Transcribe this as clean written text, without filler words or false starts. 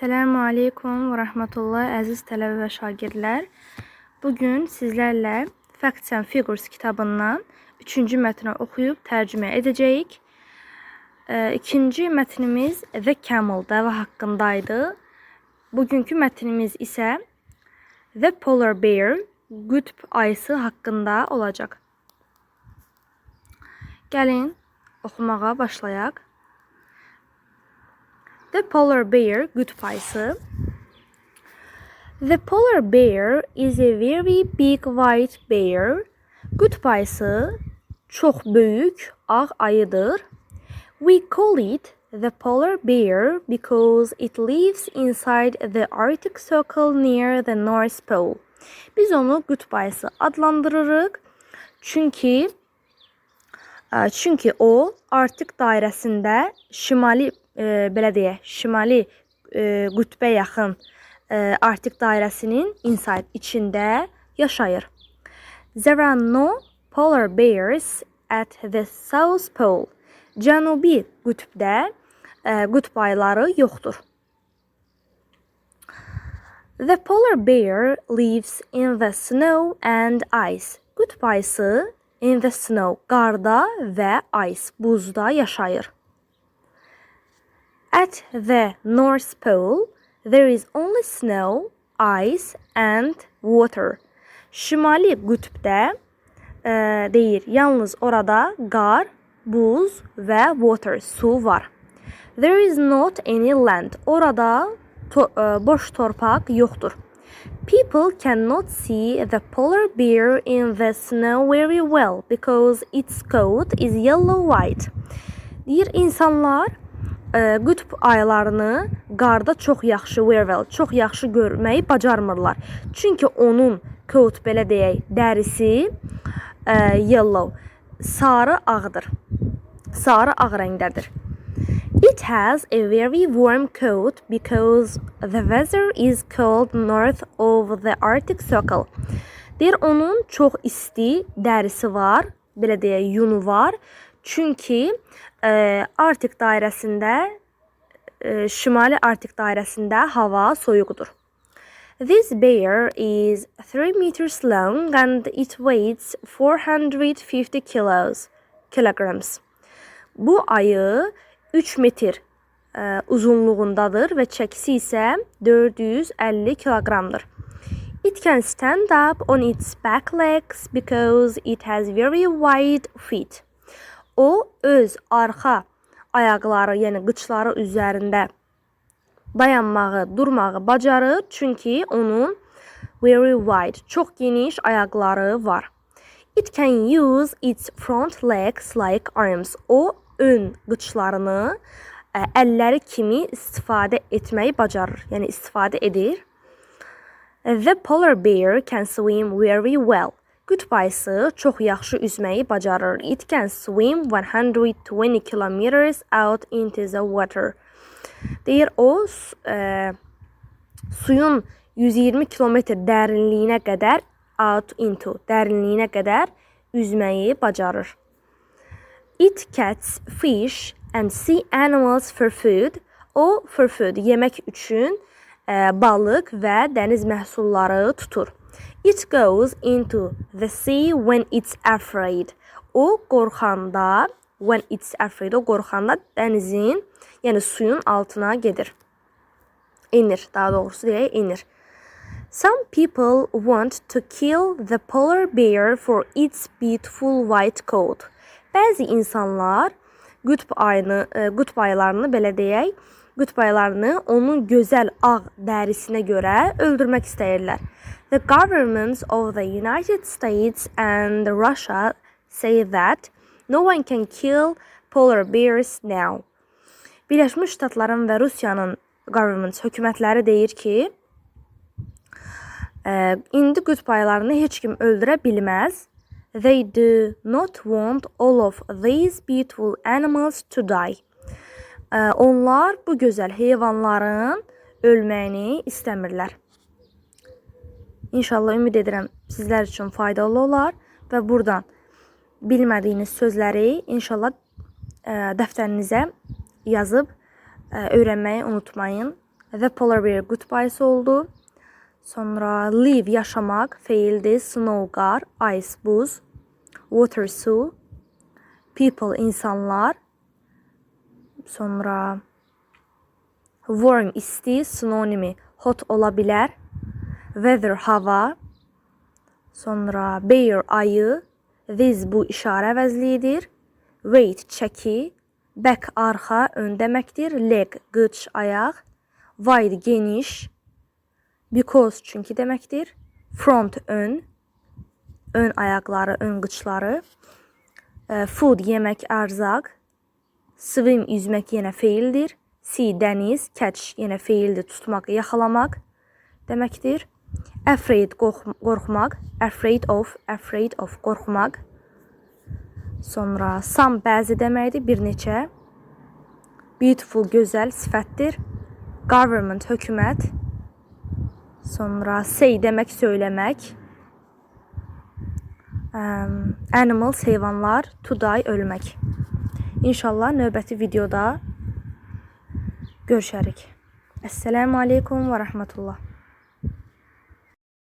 Selamun Aleyküm ve Rahmetullah əziz tələbə və şagirdlər. Bugün sizlərlə Facts and Figures kitabından 3-cü mətni oxuyub tərcümə edəcəyik. İkinci mətnimiz The Camel, dəvə haqqındaydı. Bugünkü mətnimiz isə The Polar Bear, qütb ayısı haqqında olacaq. Gəlin oxumağa başlayaq. The Polar Bear, qütb ayısı. The polar bear is a very big white bear. Qütb ayısı çox böyük ağ ayıdır. We call it the polar bear because it lives inside the Arctic Circle near the North Pole. Biz onu qütb ayısı adlandırırıq. Çünki o Arktik dairəsində şimali qütbə yaxın Arktik dairəsinin içində yaşayır. There are no polar bears at the South Pole. Cənubi qütbdə qütb ayıları yoxdur. The polar bear lives in the snow and ice. Qütb ayısı in the snow, qarda və ice, buzda yaşayır. At the North Pole, there is only snow, ice and water. Şimali qütbdə deyir, yalnız orada qar, buz və water, su var. There is not any land. Orada boş torpaq yoxdur. People cannot see the polar bear in the snow very well because its coat is yellow-white. Deyir, insanlar qütb ayılarını qarda çox yaxşı görməyi bacarmırlar. Çünki onun coat, belə deyək, dərisi yellow, sarı ağdır. Sarı ağ rəngdədir. It has a very warm coat because the weather is cold north of the Arctic Circle. Deyir, onun çox isti dərisi var, belə deyək, yunu var. Çünki Arktik dairəsində, şimali Arktik dairəsində hava soyuqdur. This bear is 3 meters long and it weighs 450 kilograms. Bu ayı 3 metr uzunluğundadır və çəkisi isə 450 kiloqramdır. It can stand up on its back legs because it has very wide feet. O, öz arxa ayaqları, yəni qıçları üzərində dayanmağı, durmağı bacarır. Çünki onun very wide, çox geniş ayaqları var. It can use its front legs like arms. O, ön qıçlarını əlləri kimi istifadə etməyi bacarır, yəni istifadə edir. The polar bear can swim very well. Qütb ayısı çox yaxşı üzməyi bacarır. It can swim 120 kilometers out into the water. Deyir, o suyun 120 kilometr dərinliyinə qədər dərinliyinə qədər üzməyi bacarır. It catches fish and sea animals for food. O, for food, yemək üçün balıq və dəniz məhsulları tutur. It goes into the sea when it's afraid. O, qorxanda, when it's afraid, o qorxanda dənizin, yəni suyun altına gedir. İnir, daha doğrusu deyək, inir. Some people want to kill the polar bear for its beautiful white coat. Bəzi insanlar qütb ayılarını, belə deyək, qütb ayılarını onun gözəl ağ dərisinə görə öldürmək istəyirlər. The governments of the United States and Russia say that no one can kill polar bears now. Birləşmiş Ştatların və Rusiyanın hökumətləri deyir ki, indi qütb ayılarını heç kim öldürə bilməz. They do not want all of these beautiful animals to die. Onlar bu gözəl heyvanların ölməyini istəmirlər. İnşallah ümid edirəm sizlər üçün faydalı olar və buradan bilmədiyiniz sözləri inşallah dəftərinizə yazıb öyrənməyi unutmayın. The polar bear goodbyes oldu. Sonra live yaşamaq feildir. Snow qar, ice buz, water su, people insanlar. Sonra warm isti sinonimi hot ola bilər. Weather hava. Sonra bear ayı. This bu işarə əvəzliyidir. Wait çəki. Back arxa ön deməkdir. Leg qıç ayaq. Wide geniş. Because çünki deməkdir. Front ön. Ön ayaqları, ön qıçları. Food yemək, ərzaq. Swim yüzmək yenə feildir. See dəniz, catch yenə feildir. Tutmaq, yaxalamaq deməkdir. Afraid qorxmaq. Afraid of qorxmaq. Sonra some bəzi deməkdir, bir neçə. Beautiful gözəl sifətdir. Government hökumət. Sonra say demək söyləmək. Animals heyvanlar. To die ölmək. İnşallah növbəti videoda görüşərik. Esselamu aleykum və rəhmətullah.